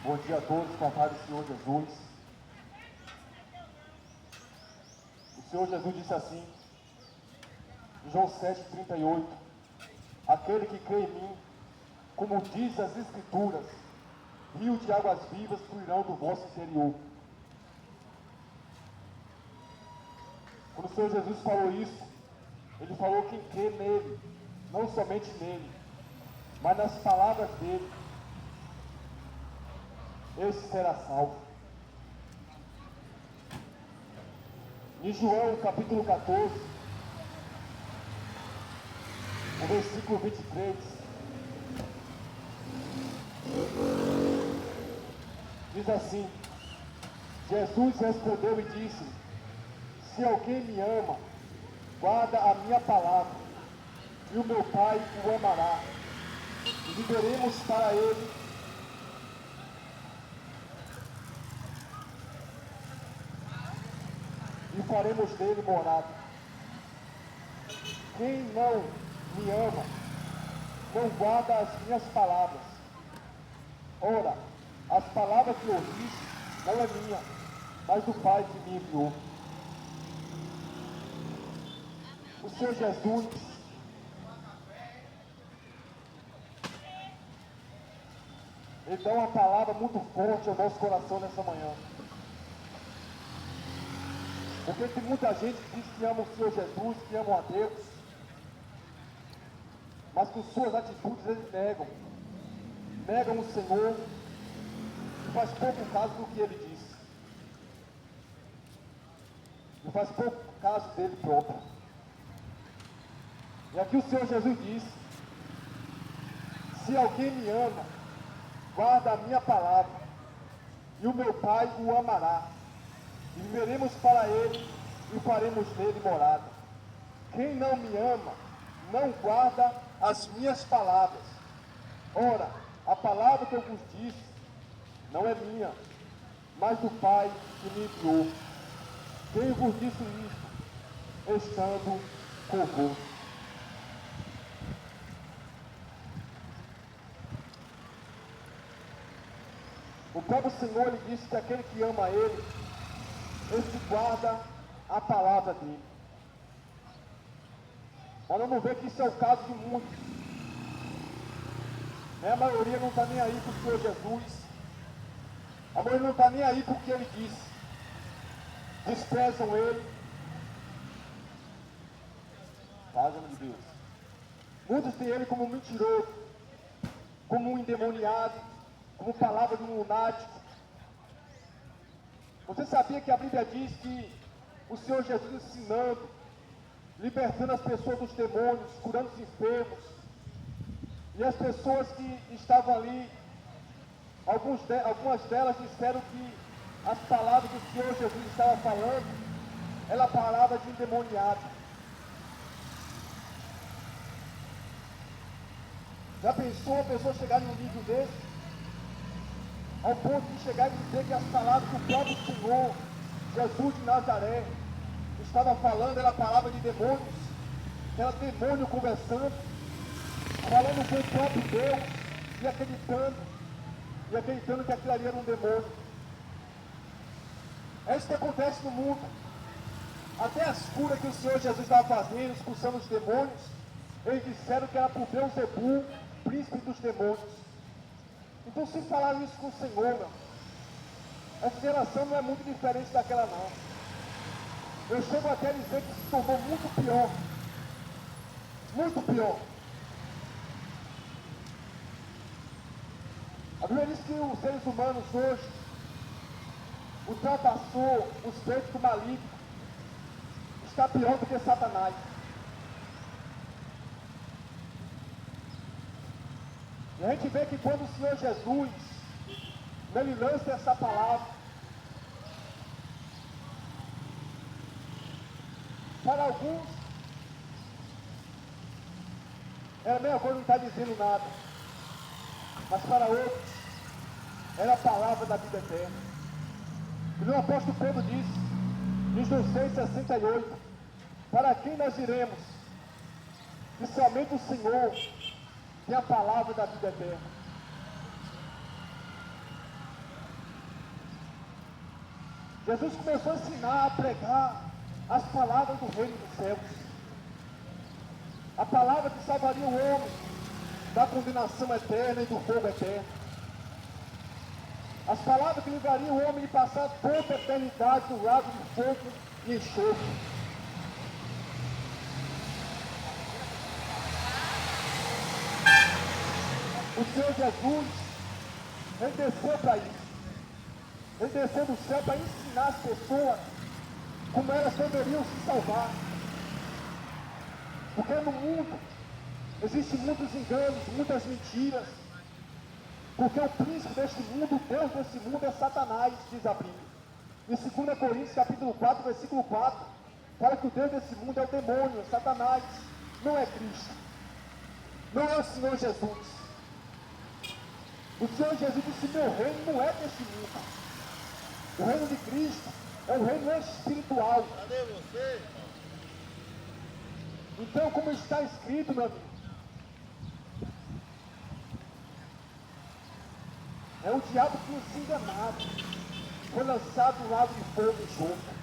Bom dia a todos, com a paz do Senhor Jesus. O Senhor Jesus disse assim, em João 7,38, aquele que crê em mim, como diz as Escrituras, rio de águas vivas fluirão do vosso interior. Quando o Senhor Jesus falou isso, Ele falou quem crê nele, não somente nele, mas nas palavras dele, esse será salvo. Em João capítulo 14, o versículo 23, diz assim, Jesus respondeu e disse, se alguém me ama, guarda a minha palavra, e o meu Pai o amará, e viveremos para ele, e faremos dele morada. Quem não me ama, não guarda as minhas palavras. Ora, as palavras que eu disse não é minha, mas do Pai que me enviou. O Senhor Jesus, Ele dá uma palavra muito forte ao nosso coração nessa manhã. Porque tem muita gente que diz que ama o Senhor Jesus, que ama a Deus, mas com suas atitudes eles negam. Negam o Senhor e faz pouco caso do que Ele disse. E faz pouco caso dele próprio. E aqui o Senhor Jesus diz, se alguém me ama, guarda a minha palavra, e o meu Pai o amará, e viveremos para ele, e faremos nele morada. Quem não me ama, não guarda as minhas palavras. Ora, a palavra que eu vos disse, não é minha, mas do Pai que me enviou. Quem vos disse isso, estando convosco. O próprio Senhor, Ele disse que aquele que ama Ele, esse guarda a palavra dele. Mas vamos ver que isso é o caso de muitos. A maioria não está nem aí para o Senhor Jesus. A maioria não está nem aí para o que Ele disse. Desprezam Ele. Fazem de Deus. Muitos têm Ele como um mentiroso, como um endemoniado, como palavra de um lunático. Você sabia que a Bíblia diz que o Senhor Jesus ensinando, libertando as pessoas dos demônios, curando os enfermos, e as pessoas que estavam ali, algumas delas disseram que as palavras que o Senhor Jesus estava falando, era palavra de endemoniado. Já pensou uma pessoa chegar num nível desse? Ao ponto de chegar e dizer que as palavras que o próprio Senhor, Jesus de Nazaré, estava falando, era palavra de demônios, era demônio conversando, falando com o próprio Deus, e acreditando que aquilo ali era um demônio. É isso que acontece no mundo. Até as curas que o Senhor Jesus estava fazendo, expulsando os demônios, eles disseram que era por Beelzebul, príncipe dos demônios. Então, se falar isso com o Senhor, meu, essa geração não é muito diferente daquela não. Eu chego até a dizer que se tornou muito pior. Muito pior. A Bíblia diz que os seres humanos hoje ultrapassou o espírito maligno. Está pior do que Satanás. E a gente vê que quando o Senhor Jesus, Ele lança essa palavra, para alguns, era a mesma coisa, não está dizendo nada. Mas para outros, era a palavra da vida eterna. E o apóstolo Pedro disse, em João 6,68, para quem nós iremos? E somente o Senhor tem a palavra da vida eterna. Jesus começou a ensinar, a pregar as palavras do reino dos céus. A palavra que salvaria o homem da condenação eterna e do fogo eterno. As palavras que livrariam o homem de passar toda a eternidade do lago de fogo e enxofre. O Senhor Jesus, Ele desceu para isso. Ele desceu do céu para ensinar as pessoas como elas deveriam se salvar. Porque no mundo existem muitos enganos, muitas mentiras. Porque o príncipe deste mundo, o Deus desse mundo é Satanás, diz a Bíblia. Em 2 Coríntios capítulo 4, versículo 4, fala que o Deus desse mundo é o demônio, é Satanás, não é Cristo. Não é o Senhor Jesus. O Senhor Jesus disse: meu reino não é desse mundo. O reino de Cristo é o reino espiritual. Cadê você? Então, como está escrito, meu amigo, é o diabo que nos enganava, foi lançado do lago de fogo e enxofre.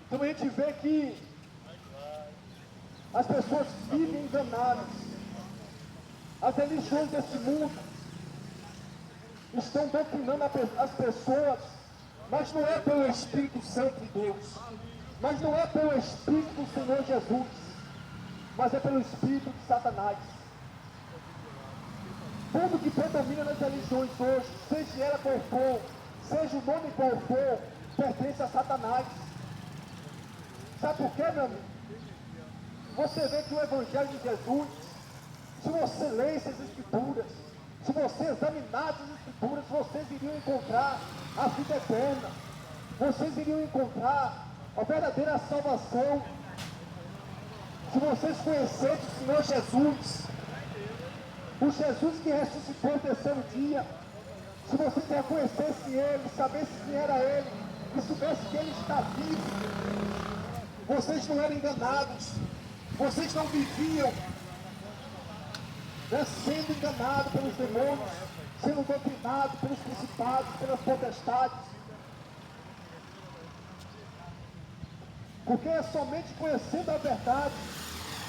Então a gente vê que as pessoas vivem enganadas. As religiões desse mundo estão doutrinando as pessoas, mas não é pelo Espírito Santo de Deus, mas não é pelo Espírito do Senhor Jesus, mas é pelo Espírito de Satanás. Tudo que predomina nas religiões hoje, seja ela qual for, seja o nome qual for, pertence a Satanás. Sabe por quê, meu amigo? Você vê que o Evangelho de Jesus, se você lesse as Escrituras, se você examinasse as Escrituras, vocês iriam encontrar a vida eterna, vocês iriam encontrar a verdadeira salvação. Se vocês conhecessem o Senhor Jesus, o Jesus que ressuscitou no terceiro dia, se vocês reconhecessem Ele, sabessem quem era Ele, e soubessem que Ele está vivo, vocês não eram enganados, vocês não viviam sendo enganados pelos demônios, sendo doutrinados pelos principados, pelas potestades. Porque é somente conhecendo a verdade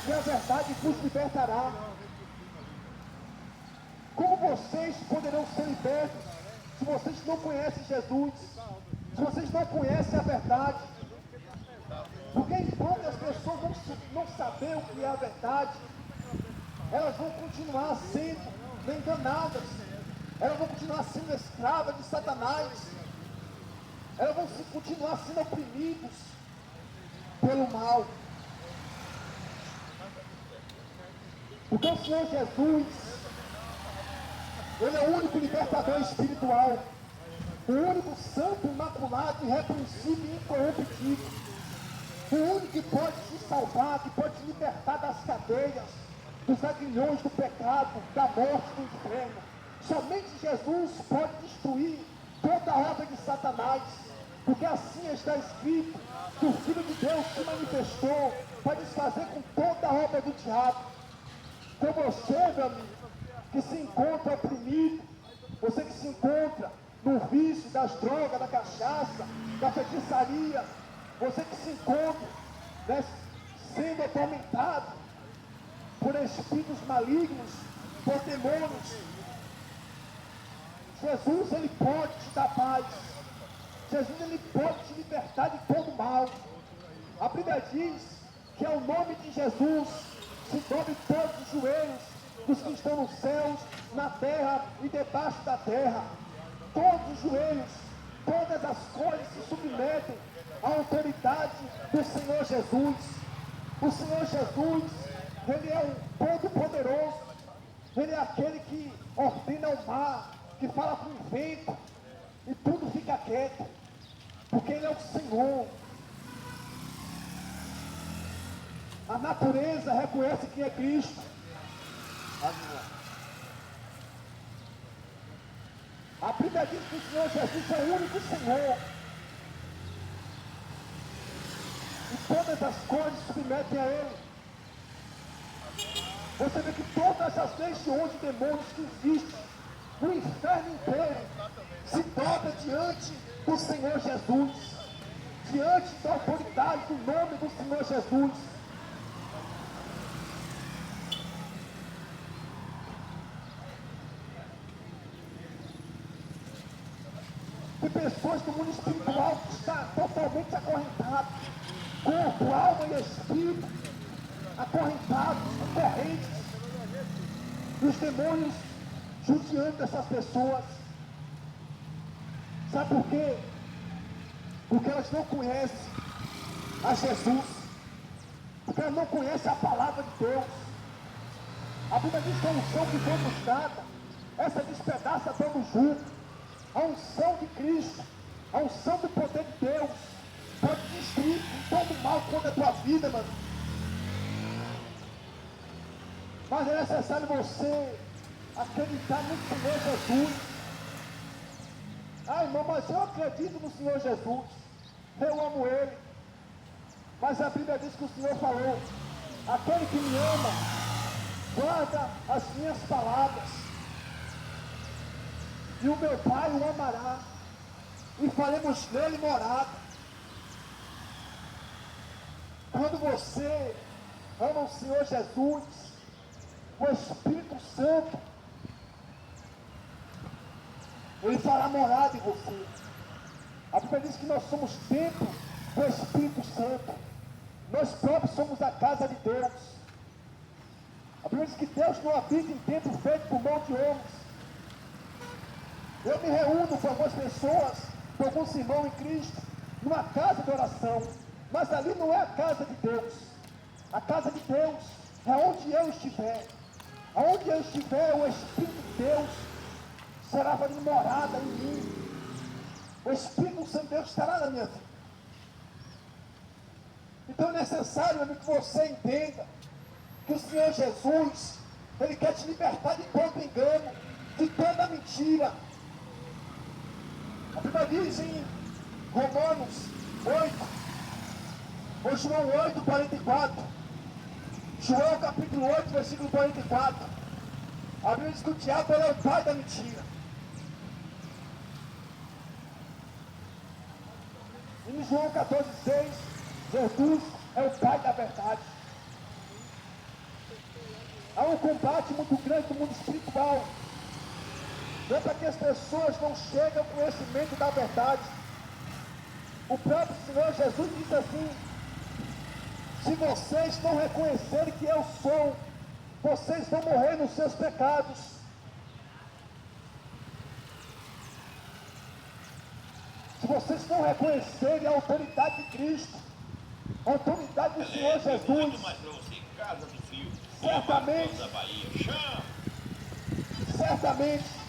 que a verdade vos libertará. Como vocês poderão ser libertos se vocês não conhecem Jesus, se vocês não conhecem a verdade? Porque enquanto as pessoas não saberem o que é a verdade, elas vão continuar sendo enganadas, elas vão continuar sendo escravas de Satanás, elas vão continuar sendo oprimidas pelo mal. Porque o Senhor Jesus, Ele é o único libertador espiritual, o único santo, imaculado, irrepreensível e incorruptível, o único que pode te salvar, que pode te libertar das cadeias, dos aguilhões do pecado, da morte, do inferno. Somente Jesus pode destruir toda a obra de Satanás, porque assim está escrito que o Filho de Deus se manifestou para desfazer com toda a obra do diabo. Então você, meu amigo, que se encontra oprimido, você que se encontra no vício das drogas, da cachaça, da feitiçaria, você que se encontra, né, sendo atormentado por espíritos malignos, por demônios, Jesus, Ele pode te dar paz. Jesus, Ele pode te libertar de todo mal. A Bíblia diz que ao nome de Jesus se dobre todos os joelhos dos que estão nos céus, na terra e debaixo da terra. Todos os joelhos, todas as coisas se submetem à autoridade do Senhor Jesus. O Senhor Jesus, Ele é o Todo-Poderoso, Ele é aquele que ordena o mar, que fala com o vento, e tudo fica quieto, porque Ele é o Senhor. A natureza reconhece quem é Cristo. A Bíblia diz que o Senhor Jesus é o único Senhor. E todas as coisas se submetem a Ele. Você vê que todas as legiões de demônios que existem O inferno inteiro se dobra diante do Senhor Jesus, diante da autoridade do nome do Senhor Jesus. Tem pessoas do mundo espiritual que estão totalmente acorrentadas, corpo, alma e espírito, acorrentados, correntes, e os demônios judiando dessas pessoas. Sabe por quê? Porque elas não conhecem a Jesus, porque elas não conhecem a palavra de Deus. A Bíblia diz que a unção que foi buscada, essa despedaça todo junto. A unção de Cristo, a unção do poder de Deus, pode destruir todo mal contra a tua vida, mano. Mas é necessário você acreditar no Senhor Jesus. Ah, irmão, mas eu acredito no Senhor Jesus, eu amo Ele. Mas a Bíblia diz que o Senhor falou: aquele que me ama, guarda as minhas palavras, e o meu Pai o amará, e faremos nele morada. Quando você ama o Senhor Jesus, o Espírito Santo, Ele fará morada em você. A Bíblia diz que nós somos templo do Espírito Santo. Nós próprios somos a casa de Deus. A Bíblia diz que Deus não habita em templo feito por mão de homens. Eu me reúno com algumas pessoas, com alguns irmãos em Cristo, numa casa de oração, mas ali não é a casa de Deus. A casa de Deus é onde eu estiver. Aonde eu estiver, o Espírito de Deus será fazendo morada em mim. O Espírito Santo de Deus estará na minha vida. Então é necessário, meu amigo, que você entenda que o Senhor Jesus, Ele quer te libertar de todo engano, de toda mentira. A Bíblia diz em Romanos 8, ou João 8, 44, João capítulo 8, versículo 44, a Bíblia diz que o diabo é o pai da mentira. Em João 14, 6, Jesus é o pai da verdade. Há um combate muito grande no mundo espiritual, não é para que as pessoas não cheguem ao conhecimento da verdade. O próprio Senhor Jesus diz assim: se vocês não reconhecerem que eu sou, vocês vão morrer nos seus pecados. Se vocês não reconhecerem a autoridade de Cristo, a autoridade do Senhor Jesus, certamente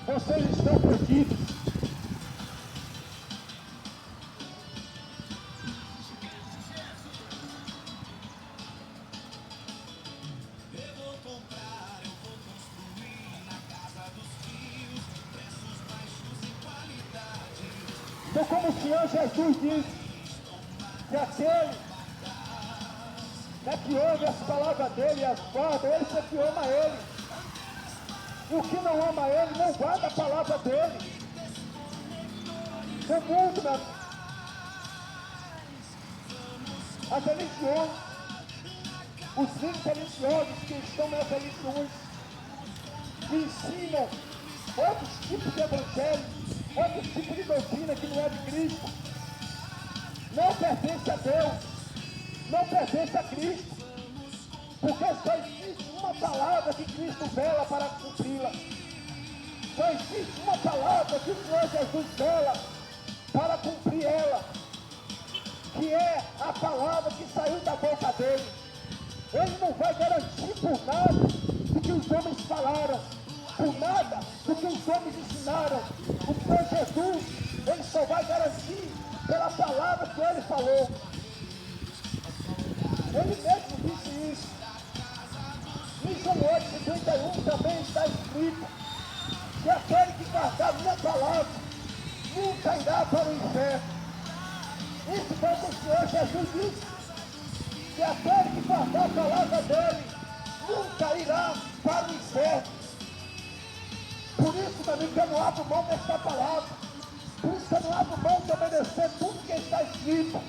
vocês estão perdidos. Então, como o Senhor Jesus disse, que aquele que ouve as palavras dele e as guarda, esse é que ama ele. E o que não ama ele, não guarda a palavra dele. O mundo, as religiões, os livros religiosos que estão nas religiões, que ensinam outros tipos de evangelho, outros tipos de doutrina que não é de Cristo, não pertence a Deus, não pertence a Cristo, porque só existe uma palavra que Cristo vela para cumpri-la. Só existe uma palavra que o Senhor Jesus vela para cumprir ela, que é a palavra que saiu da boca dele. Ele não vai garantir por nada do que os homens falaram, por nada do que os homens ensinaram. O Senhor Jesus, ele só vai garantir pela palavra que ele falou. Ele mesmo disse isso. Em João 8:51 também está escrito que aquele que guardar minha palavra nunca irá para o inferno. Isso foi o que o Senhor Jesus disse, que aquele que guardar a palavra dele nunca irá para o inferno. meu amigo, que eu não abro mão desta palavra. Por isso que eu não abro mão de obedecer tudo que está escrito.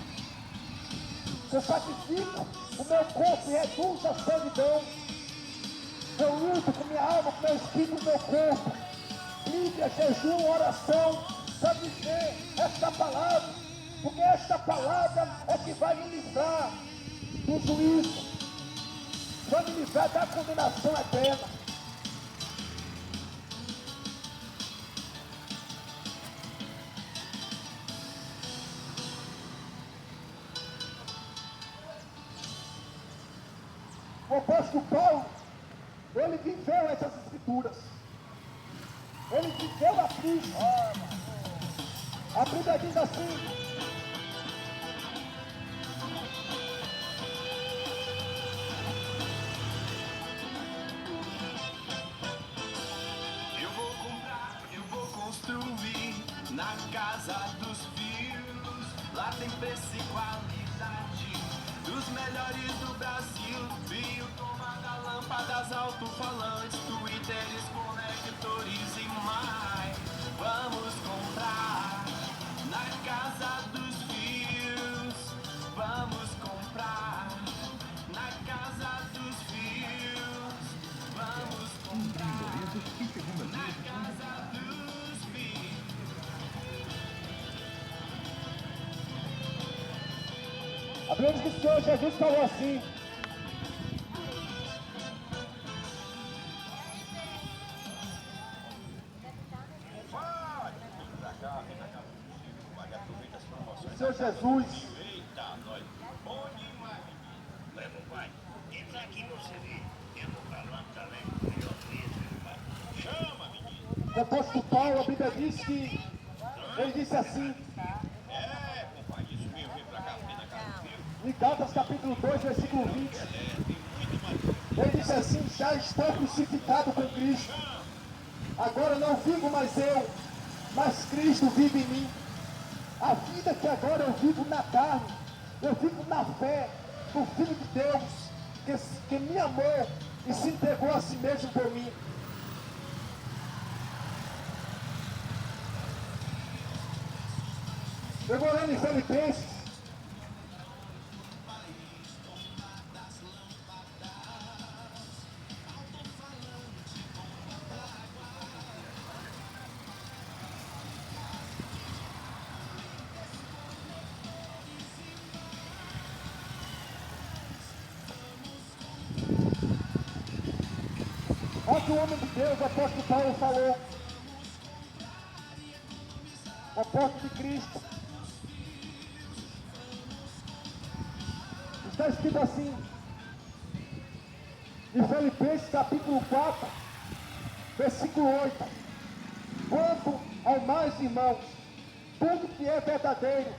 Eu sacrifico o meu corpo e reduzo a servidão. Eu luto com minha alma, com meu espírito, com meu corpo. Bíblia, jejum, oração, para viver esta palavra. Porque esta palavra é que vai me livrar do juízo. Vai me livrar da condenação eterna. O apóstolo Paulo, ele viveu essas escrituras. Ele viveu a Cristo. A Bíblia diz assim: eu vou comprar, eu vou construir na casa dos filhos. Lá tem preço e qualidade dos melhores do Brasil. Fio, tomada, lâmpadas, alto-falantes, twitters, conectores e mais. Vamos comprar na casa dos fios. Vamos comprar na casa dos fios. Vamos comprar na casa dos fios. a Bíblia diz que o Senhor Jesus falou assim: o Senhor Jesus, Eita, nós. Bom demais. Leva o pai. Entra aqui você vê. Eu vou falando também. Melhor mesmo, pai. Chama, menino. o apóstolo Paulo, a Bíblia diz que ele disse assim, É, compadre, isso mesmo. Vem pra cá, vem na casa do filho. em Gálatas capítulo 2, versículo 20, Tem muito mais. ele disse assim: já estou crucificado com Cristo, agora não vivo mais eu, mas Cristo vive em mim. A vida que agora eu vivo na carne, eu vivo na fé do Filho de Deus, que me amou e se entregou a si mesmo por mim. Eu vou lendo em Filipenses, olha que o homem de Deus, o apóstolo Paulo falou, o apóstolo de Cristo. Está escrito assim, em Filipenses capítulo 4, versículo 8: quanto ao mais, irmãos, tudo que é verdadeiro,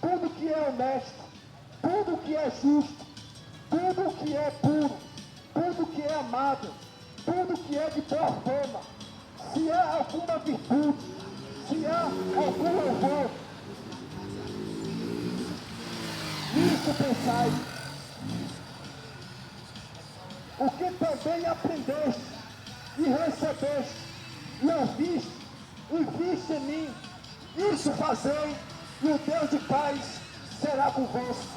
tudo que é honesto, tudo que é justo, tudo que é puro, tudo que é amável, tudo que é de boa fama, se há alguma virtude, se há algum louvor, nisso pensai. O que também aprendeste e recebeste e ouviste e viste em mim, isso fazei, e o Deus de paz será convosco.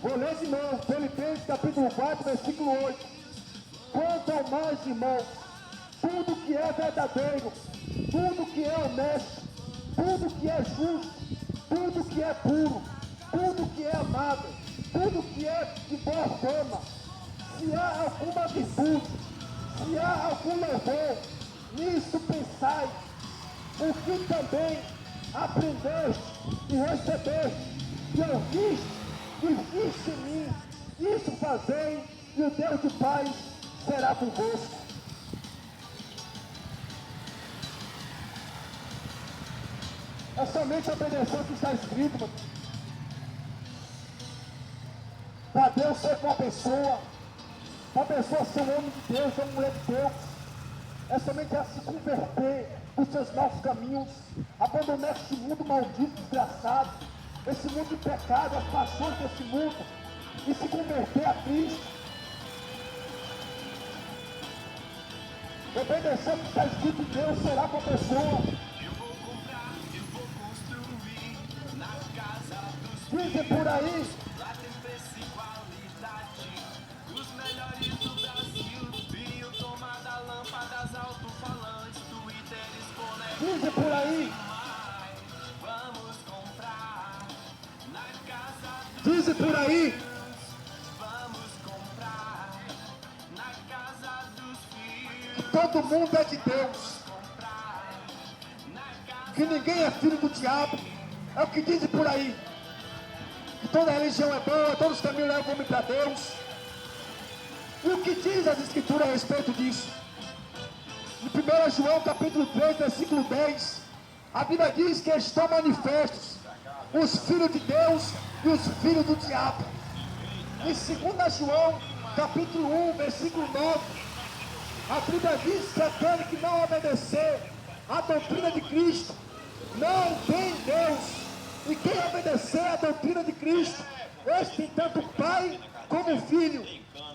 Vou ler de novo, Filipenses capítulo 4, versículo 8. Quanto ao mais, irmãos, tudo que é verdadeiro, tudo que é honesto, tudo que é justo, tudo que é puro, tudo que é amável, tudo que é de boa fama, se há alguma virtude, se há algum louvor, nisso pensai. O que também aprendeste e recebeste e ouviste e viste em mim, isso fazei, e o Deus de paz será convosco. É somente obedecer o que está escrito, mano. Para Deus ser uma pessoa, para a pessoa ser um homem de Deus, uma mulher de Deus, é somente ela se converter dos seus maus caminhos, abandonar esse mundo maldito, desgraçado, esse mundo de pecado, as paixões desse mundo, e se converter a Cristo. Obedecer o que está escrito em Deus será com a pessoa. Eu vou comprar, eu vou construir na casa dos Dizem por aí, lá tem preço e qualidade. Os melhores do Brasil. Fio, tomada, lâmpadas, alto-falantes, twitters, bonecos. dizem por aí, Vamos comprar na casa dos dizem por aí, vamos comprar na casa dos filhos. que todo mundo é de Deus, que ninguém é filho do diabo. É o que dizem por aí. Que toda religião é boa, todos os caminhos levam o homem para Deus. E o que diz as escrituras a respeito disso? Em 1 João capítulo 3, versículo 10, a Bíblia diz que estão manifestos os filhos de Deus e os filhos do diabo. Em 2 João capítulo 1, versículo 9, a Bíblia diz que aquele que não obedecer à doutrina de Cristo não tem Deus. E quem obedecer à doutrina de Cristo, este tem tanto pai como filho.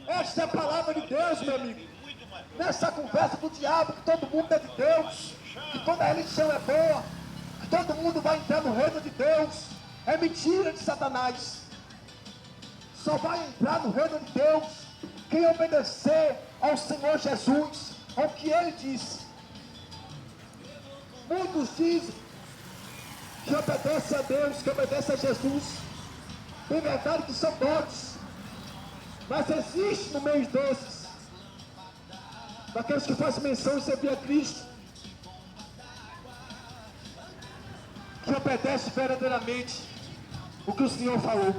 Esta é a palavra de Deus, meu amigo. Nessa conversa do diabo, que todo mundo é de Deus, que toda religião é boa, que todo mundo vai entrar no reino de Deus, é mentira de Satanás. Só vai entrar no reino de Deus quem obedecer ao Senhor Jesus, ao que Ele disse. Muitos dizem que obedece a Deus, que obedece a Jesus. Tem verdade que são bons, mas existe no meio desses, daqueles que fazem menção de servir a Cristo, que obedece verdadeiramente o que o Senhor falou.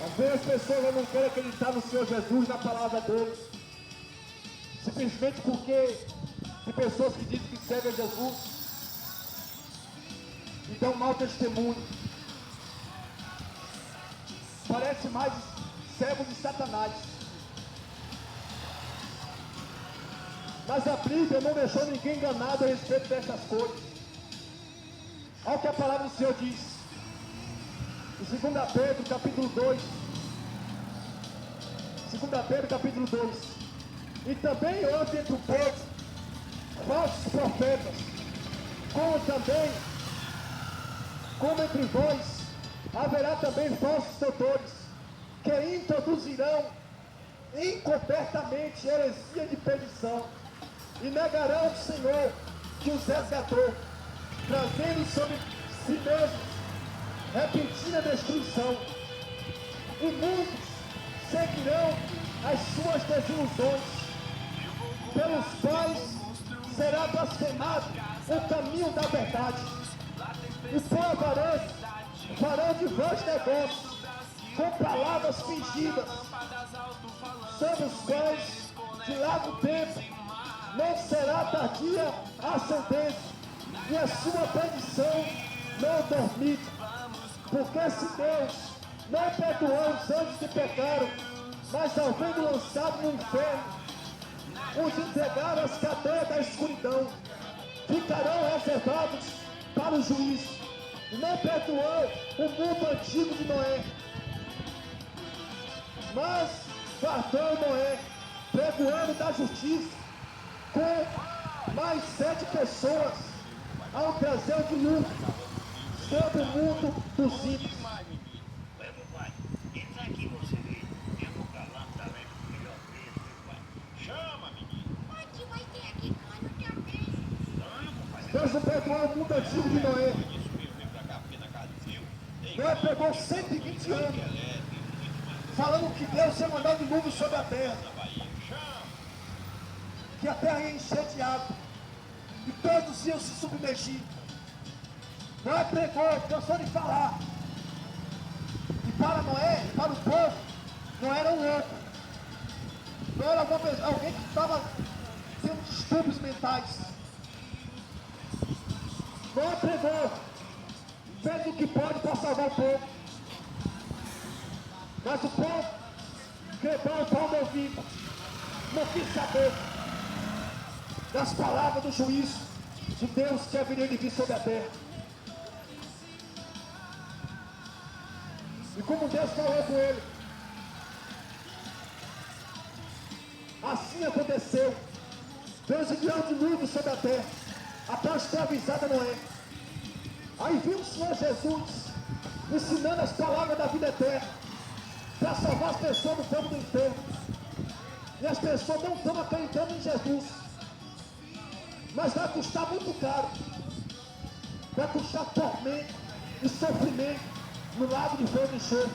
Às vezes as pessoas não querem acreditar no Senhor Jesus, na palavra dele, simplesmente porque tem pessoas que dizem que servem a Jesus e dão mau testemunho. Parece mais servo de Satanás. Mas a Bíblia não deixou ninguém enganado a respeito dessas coisas. Olha o que a palavra do Senhor diz. Em 2 Pedro, capítulo 2. 2 Pedro, capítulo 2. E também houve entre o povo falsos profetas, como entre vós, haverá também falsos doutores, que introduzirão encobertamente heresia de perdição, e negarão o Senhor que os resgatou, trazendo sobre si mesmos repentina destruição. E muitos seguirão as suas desilusões, pelos quais será blasfemado o caminho da verdade. E por avareza farão de vós negócios com palavras fingidas, sobre os quais de largo tempo não será tardia a sentença, e a sua perdição não dormita. Porque se Deus não perdoou os anjos que pecaram, mas havendo lançado no inferno, os entregaram às cadeias da escuridão, ficarão reservados para o juízo. E não perdoou o mundo antigo de Noé, mas guardou Noé, pregoando da justiça, com mais 7 pessoas, ao trazer o dilúvio sobre o mundo dos ímpios. Deus não perdoou o mundo antigo de Noé. Isso mesmo, vem pra cá, porque na casa do fio. Noé pregou 120 anos, falando que Deus ia mandar um dilúvio sobre a terra, que a terra ia encher de água, e todos iam se submergir. Noé pregou, cansou de falar. E para Noé, e para o povo, não era um louco. Não era alguém que estava tendo distúrbios mentais. Noé pregou, fez o que pode para salvar o povo. Mas o povo quebrou o pau do ouvido, não quis saber das palavras do juízo de Deus que haveria de vir sobre a terra. E como Deus falou com ele, assim aconteceu. Deus enviou um dilúvio sobre a terra, após ter avisado a Noé. Aí viu o Senhor Jesus ensinando as palavras da vida eterna, para salvar as pessoas do povo do inferno. E as pessoas não estão acreditando em Jesus. Mas vai custar muito caro. Vai custar tormento e sofrimento no lago de fogo e enxofre.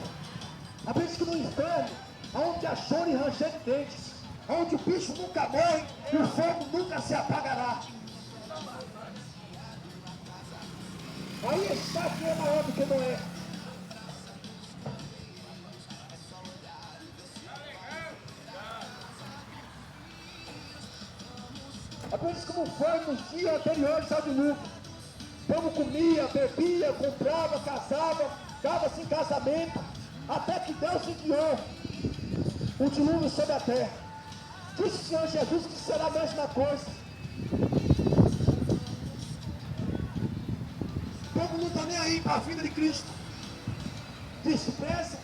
A vez que no inferno, onde há choro e ranger de dentes, onde o bicho nunca morre e o fogo nunca se apagará. Aí está quem é maior do que Noé. Apenas como foi nos dias anteriores ao dilúvio. O povo comia, bebia, comprava, casava, dava-se em casamento, até que Deus enviou o dilúvio sobre a terra. Disse o Senhor Jesus que será a mesma coisa. O povo não está nem aí para a vida de Cristo. Despreza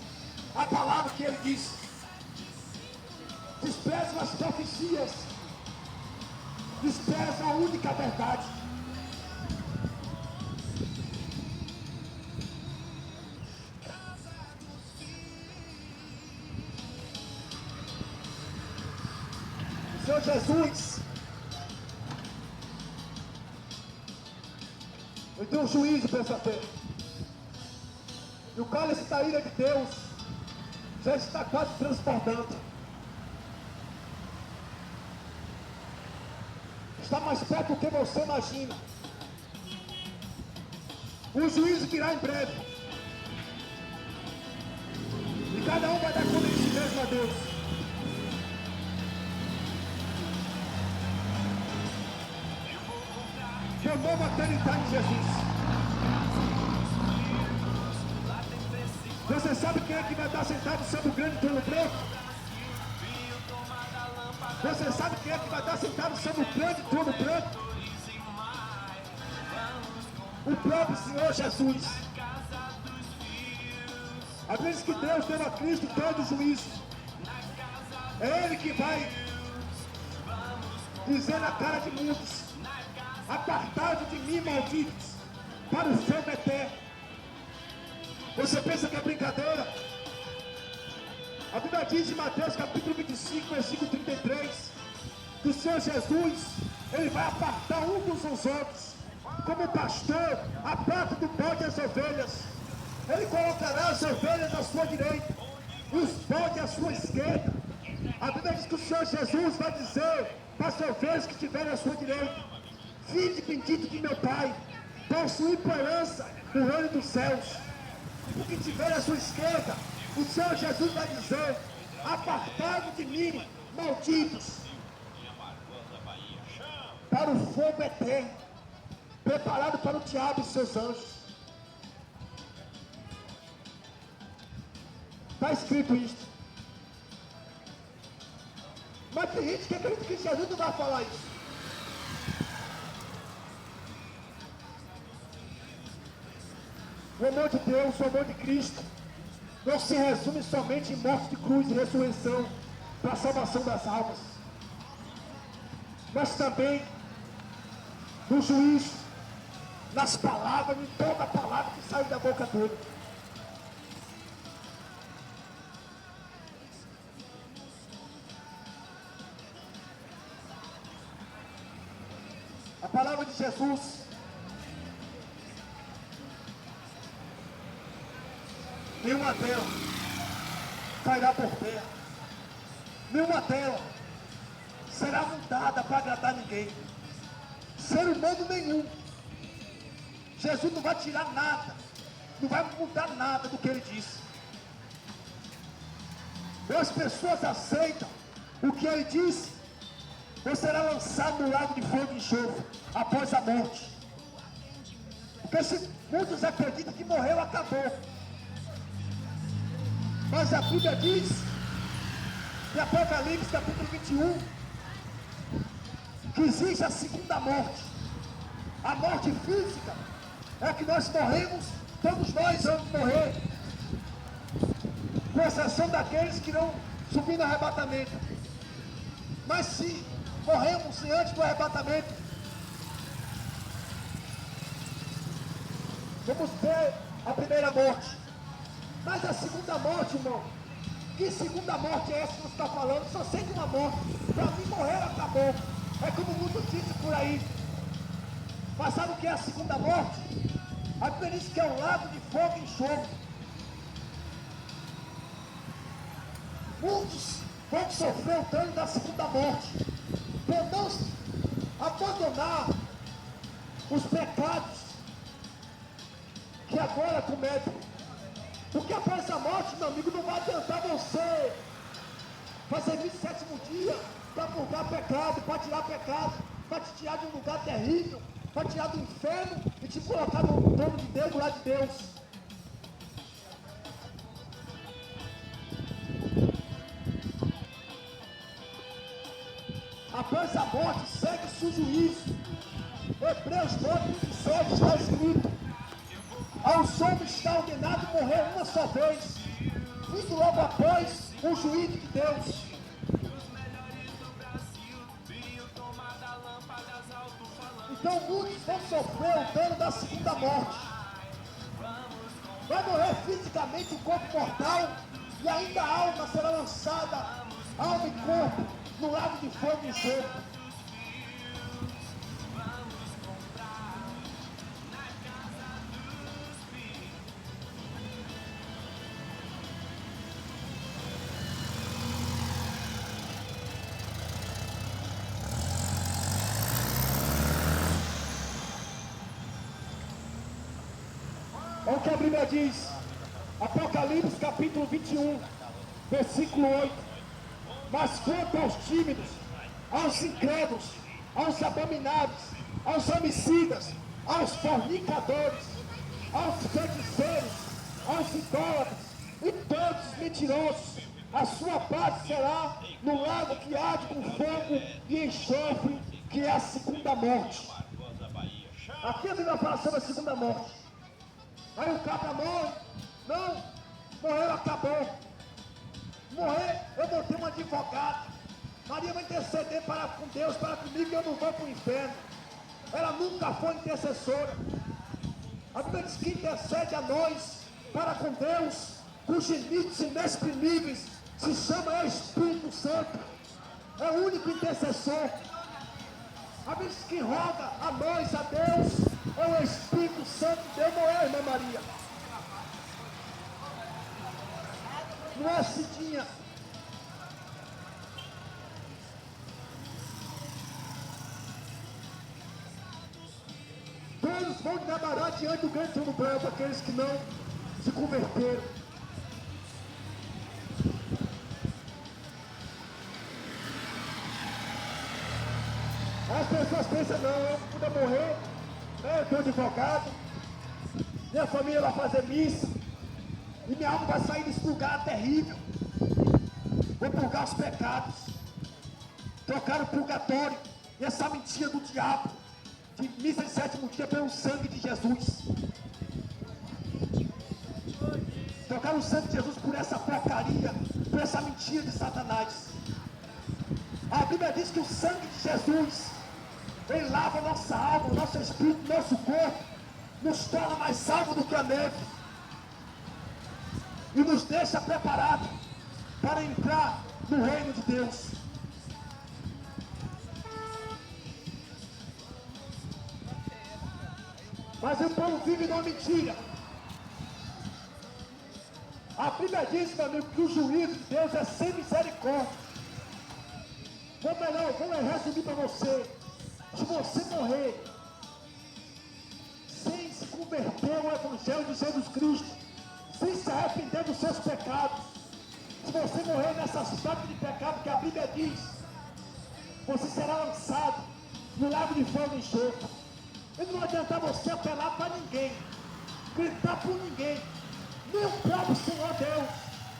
a palavra que ele disse. Despreza as profecias. Despreza a única verdade. O Senhor Jesus, ele tem um juízo para essa terra. E o cálice da ira de Deus já está quase transbordando. Está mais perto do que você imagina. O juízo virá em breve. E cada um vai dar conta de si mesmo a Deus. Eu vou acreditar em Jesus. Você sabe quem é que vai estar sentado sobre o grande trono branco? Você sabe quem é que vai estar sentado sobre o grande trono branco? O próprio Senhor Jesus. A vez que Deus deu a Cristo todo o juízo, é Ele que vai dizer na cara de muitos: apartai-vos de mim, malditos, para o fogo eterno. Você pensa que é brincadeira? A Bíblia diz em Mateus capítulo 25, versículo 33, que o Senhor Jesus, Ele vai apartar um dos outros, como o pastor aparta do bode as ovelhas. Ele colocará as ovelhas à sua direita e os bodes à sua esquerda. A Bíblia diz que o Senhor Jesus vai dizer para as ovelhas que estiverem à sua direita: vinde bendito de meu Pai, possuir por herança o reino dos céus. O que estiver à sua esquerda, o Senhor Jesus vai dizer: apartai-vos de mim, malditos, para o fogo eterno, preparado para o diabo e seus anjos. Está escrito isto. Mas tem gente que acredita que Jesus não vai falar isso. O amor de Deus, o amor de Cristo, não se resume somente em morte de cruz e ressurreição para a salvação das almas, mas também no juízo, nas palavras, em toda a palavra que sai da boca dele. A palavra de Jesus nenhuma delas cairá por terra. Nenhuma delas será mudada para agradar ninguém. Ser humano nenhum. Jesus não vai tirar nada, não vai mudar nada do que ele disse. Ou as pessoas aceitam o que ele disse, ou será lançado no lago de fogo e enxofre após a morte. Porque se muitos acreditam que morreu, acabou. Mas a Bíblia diz, em Apocalipse capítulo 21, que existe a segunda morte. A morte física é que nós morremos, todos nós vamos morrer, com exceção daqueles que não subir no arrebatamento. Mas se morremos antes do arrebatamento, vamos ter a primeira morte. Mas a segunda morte, irmão, que segunda morte é essa que você está falando? Só sei de uma morte. Para mim morrer acabou. É como muitos dizem por aí. Mas sabe o que é a segunda morte? A Bíblia diz que é um lago de fogo e enxofre. Muitos vão sofrer o dano da segunda morte por não abandonar os pecados que agora cometem. Porque após a morte, meu amigo, não vai adiantar você fazer 27º dia para purgar pecado, para tirar pecado, para te tirar de um lugar terrível, para tirar do inferno e te colocar no trono de Deus, do lado de Deus. Após a morte, segue-se o juízo. Hebreus 9:27 está escrito: aos homens está ordenado morrer uma só vez, vindo logo após o juízo de Deus. Então muitos vão sofrer o dano da segunda morte. Vai morrer fisicamente o corpo mortal, e ainda a alma será lançada, alma e corpo, no lago de fogo e enxofre. Olha o que a Bíblia diz, Apocalipse capítulo 21, versículo 8. Mas quanto aos tímidos, aos incrédulos, aos abominados, aos homicidas, aos fornicadores, aos feiticeiros, aos idólatras e todos os mentirosos, a sua parte será no lago que arde com fogo e enxofre, que é a segunda morte. Aqui a Bíblia fala sobre a segunda morte. Aí o cabra morre. Não, morreu, acabou. Morrer, eu vou ter um advogado. Maria vai interceder para com Deus, para comigo, e eu não vou para o inferno. Ela nunca foi intercessora. A Bíblia diz que intercede a nós para com Deus, com gemidos inexprimíveis, se chama Espírito Santo. É o único intercessor. A Bíblia diz que roga a nós, a Deus, é o Espírito Santo de Deus, não é, irmã Maria? Não é Cidinha. Todos vão trabalhar diante do grande trono branco, aqueles que não se converteram. As pessoas pensam, não, eu puder morrer, né, eu tenho advogado, minha família vai fazer missa, e minha alma vai sair desse lugar terrível. Vou purgar os pecados, trocar o purgatório, e essa mentira do diabo, de missa de 7º dia pelo sangue de Jesus. Trocar o sangue de Jesus por essa porcaria, por essa mentira de Satanás. A Bíblia diz que o sangue de Jesus, ele lava nossa alma, nosso espírito, nosso corpo, nos torna mais salvos do que a neve e nos deixa preparados para entrar no reino de Deus. Mas o povo vive numa mentira. A Bíblia diz, meu amigo, que o juízo de Deus é sem misericórdia. Ou melhor, vou resumir para você. Se você morrer sem se converter ao Evangelho de Jesus Cristo, sem se arrepender dos seus pecados, se você morrer nessa sorte de pecado que a Bíblia diz, você será lançado no lago de fogo e enxofre. E não adianta você apelar para ninguém, gritar por ninguém. Nem o próprio Senhor Deus,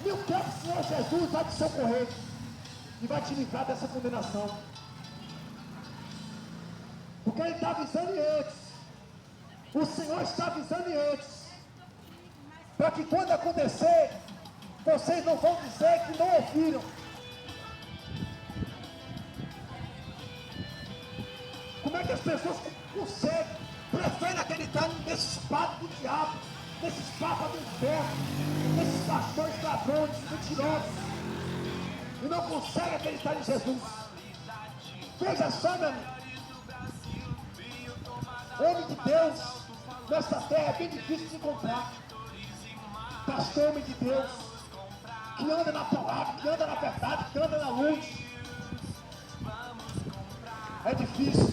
nem o próprio Senhor Jesus vai te socorrer e vai te livrar dessa condenação. Porque Ele está avisando antes. O Senhor está avisando antes. Para que quando acontecer, vocês não vão dizer que não ouviram. Como é que as pessoas conseguem, preferem acreditar nesses papos do diabo, nesses papas do inferno, nesses pastores ladrões, mentirosos, e não conseguem acreditar em Jesus? Veja só, meu amigo. Homem de Deus, nessa terra é bem difícil de encontrar. Pastor, homem de Deus, que anda na palavra, que anda na verdade, que anda na luz. É difícil.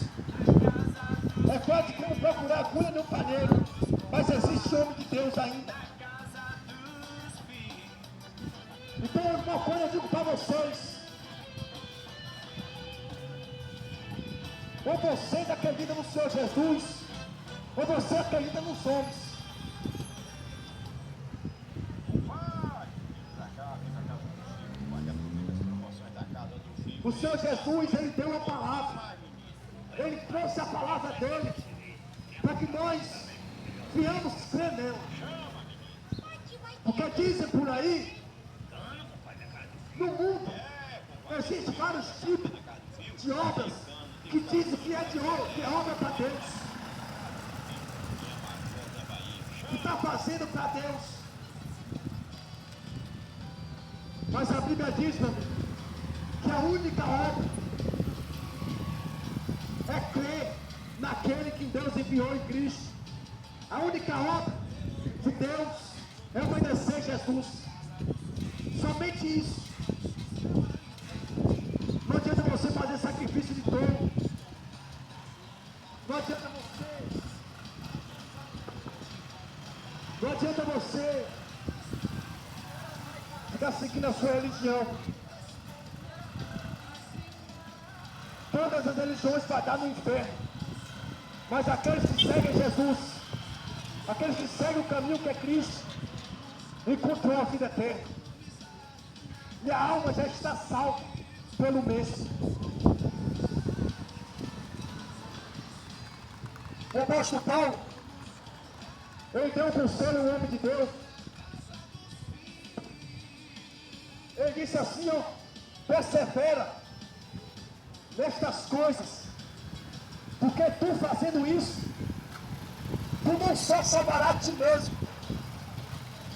É quase como procurar agulha no palheiro. Mas existe homem de Deus ainda. Então, uma coisa eu digo para vocês. Ou vocês acreditam no Senhor Jesus, ou você acredita nos homens. O Senhor Jesus, Ele deu a palavra. Ele trouxe a palavra dele para que nós venhamos crer nela. Porque dizem por aí, no mundo, existem vários tipos de obras que dizem que é de obra, que é obra para Deus, que está fazendo para Deus. Mas a Bíblia diz, meu amigo, que a única obra é crer naquele que Deus enviou em Cristo. A única obra de Deus é obedecer Jesus. Somente isso. Não adianta você fazer sacrifício de touro. Não adianta você ficar seguindo a sua religião. Todas as religiões vão dar no inferno. Mas aqueles que seguem Jesus, aqueles que seguem o caminho que é Cristo, encontrou a vida eterna. E a alma já está salva pelo mesmo. O apóstolo Paulo, ele deu um conselho ao homem de Deus. Ele disse assim, ó: persevera nestas coisas, porque tu fazendo isso, tu não só salvará a ti mesmo,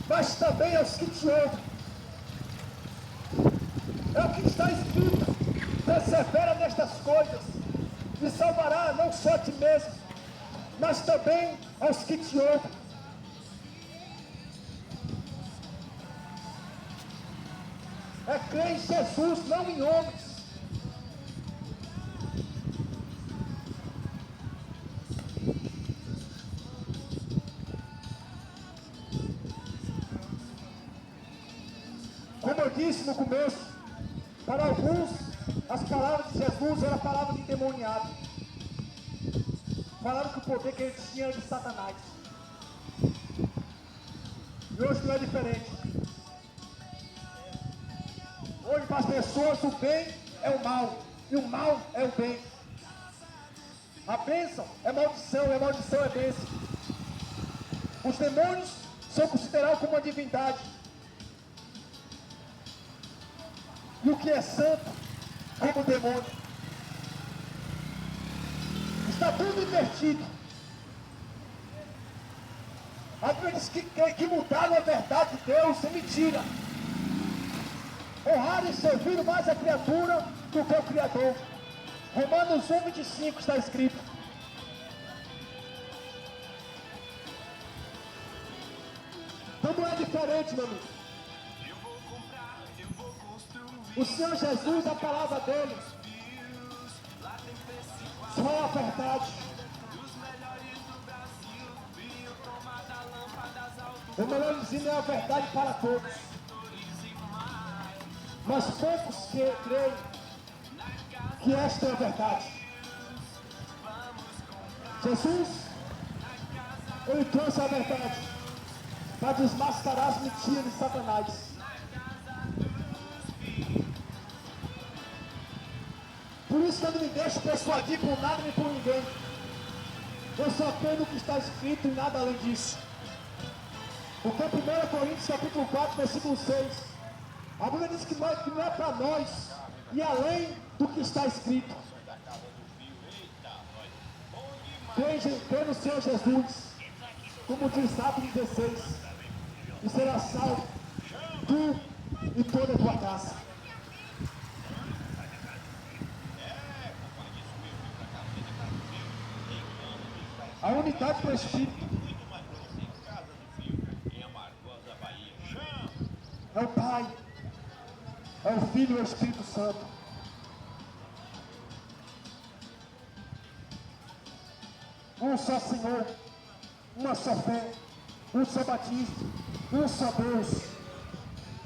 mas também aos que te ouvem. É o que está escrito: persevera nestas coisas, e salvará não só a ti mesmo, mas também aos que te ouvem. É crer em Jesus, não em homens. Como eu disse no começo, para alguns as palavras de Jesus eram palavras de endemoniado. Falaram que o poder que ele tinha era de Satanás. E hoje não é diferente. Hoje para as pessoas o bem é o mal, e o mal é o bem. A bênção é maldição, e a maldição é bênção. Os demônios são considerados como uma divindade. E o que é santo como demônio. Está tudo invertido. A Bíblia diz que mudaram a verdade de Deus é mentira. Honrar e servir mais a criatura do que o Criador. Romanos 1:25 está escrito. Então não é diferente, meu amigo. O Senhor Jesus, a palavra dele, só é a verdade. O melhor dizendo é a verdade para todos. Mas poucos que creem que esta é a verdade. Jesus, ele trouxe a verdade para desmascarar as mentiras de Satanás. Por isso que eu não me deixo persuadir por nada nem por ninguém. Eu só creio no que está escrito e nada além disso. Porque 1 Coríntios capítulo 4, versículo 6, a Bíblia diz que não é para nós ir além do que está escrito. Crê no Senhor Jesus, como diz Atos 16, e será salvo tu e toda a tua casa. A unidade do Espírito é o Pai, é o Filho e o Espírito Santo. Um só Senhor, uma só fé, um só batismo, um só Deus.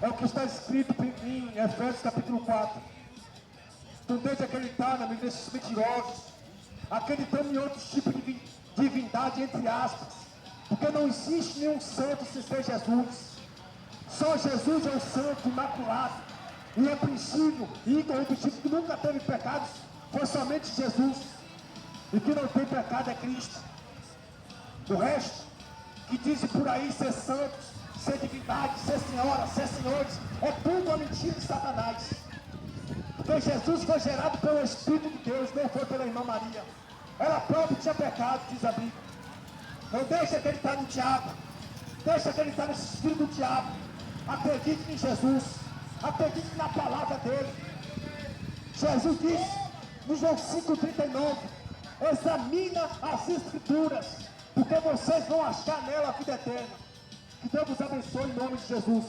É o que está escrito em Efésios capítulo 4. Não deixe acreditar nesses mentirosos, acreditando em outros tipos de divindade, entre aspas, porque não existe nenhum santo sem ser Jesus. Só Jesus é o santo imaculado, irrepreensível e incorruptível, que nunca teve pecados, foi somente Jesus. E que não tem pecado é Cristo. O resto, que dizem por aí ser santos, ser divindade, ser senhora, ser senhores, é tudo uma mentira de Satanás. Porque Jesus foi gerado pelo Espírito de Deus, não foi pela irmã Maria. Ela própria tinha pecado, diz a Bíblia. Não deixe acreditar no diabo. Deixe acreditar nesse espírito do diabo. Acredite em Jesus. Acredite na palavra dele. Jesus disse no João 5,39: examina as Escrituras, porque vocês vão achar nela a vida eterna. Que Deus vos abençoe em nome de Jesus.